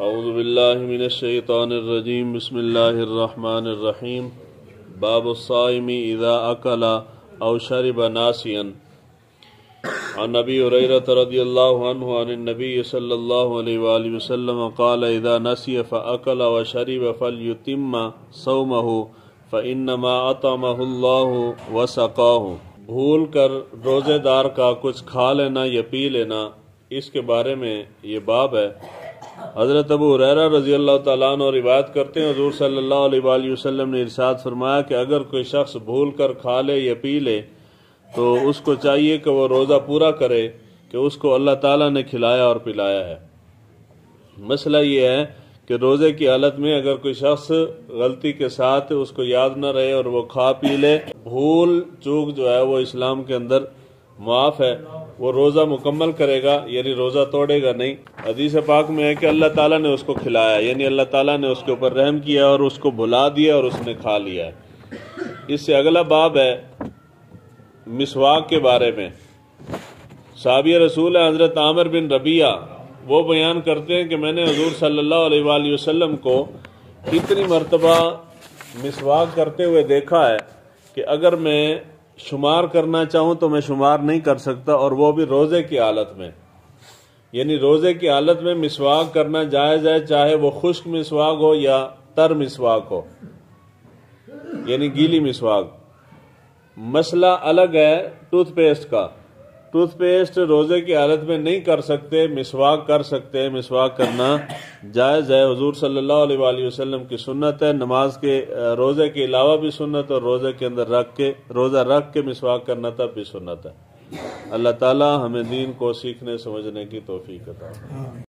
اعوذ باللہ من الشیطان الرجیم بسم اللہ الرحمن الرحیم باب الصائم اذا اکل او شرب ناسیا عن ابی ہریرہ رضی اللہ عنہ عن النبی صلی اللہ علیہ وآلہ وسلم قال اذا نسی فاکل وشرب فلیتم صومہ فانما اطعمہ اللہ وسقاہ۔ بھول کر روزے دار کا کچھ کھا لینا یا پی لینا، اس کے بارے میں یہ باب ہے۔ حضرت ابو ہریرہ رضی اللہ تعالیٰ عنہ روایت کرتے ہیں، حضور صلی اللہ علیہ وآلہ وسلم نے ارشاد فرمایا کہ اگر کوئی شخص بھول کر کھا لے یا پی لے تو اس کو چاہیے کہ وہ روزہ پورا کرے کہ اس کو اللہ تعالیٰ نے کھلایا اور پلایا ہے۔ مسئلہ یہ ہے کہ روزے کی حالت میں اگر کوئی شخص غلطی کے ساتھ اس کو یاد نہ رہے اور وہ کھا پی لے، بھول چوک جو ہے وہ اسلام کے اندر معاف ہے، وہ روزہ مکمل کرے گا، یعنی روزہ توڑے گا نہیں۔ حدیث پاک میں ہے کہ اللہ تعالیٰ نے اس کو کھلایا، یعنی اللہ تعالیٰ نے اس کے اوپر رحم کیا اور اس کو بھلا دیا اور اس نے کھا لیا ہے۔ اس سے اگلا باب ہے مسواک کے بارے میں۔ صحابی رسول حضرت عامر بن ربیعہ وہ بیان کرتے ہیں کہ میں نے حضور صلی اللہ علیہ وآلہ وسلم کو اتنی مرتبہ مسواک کرتے ہوئے دیکھا ہے کہ اگر میں شمار کرنا چاہوں تو میں شمار نہیں کر سکتا، اور وہ بھی روزے کی حالت میں۔ یعنی روزے کی حالت میں مسواک کرنا جائز ہے، چاہے وہ خشک مسواک ہو یا تر مسواک ہو، یعنی گیلی مسواک۔ مسئلہ الگ ہے ٹوتھ پیسٹ کا۔ ٹوتھ پیسٹ روزے کی حالت میں نہیں کر سکتے، مسواک کر سکتے ہیں، مسواک کرنا جائز ہے، حضور صلی اللہ علیہ وآلہ وسلم کی سنت ہے۔ نماز کے روزے کے علاوہ بھی سنت، اور روزے کے اندر روزہ رکھ کے مسواک کرنا تب بھی سنت ہے۔ اللہ تعالی ہمیں دین کو سیکھنے سمجھنے کی توفیق عطا فرمائے۔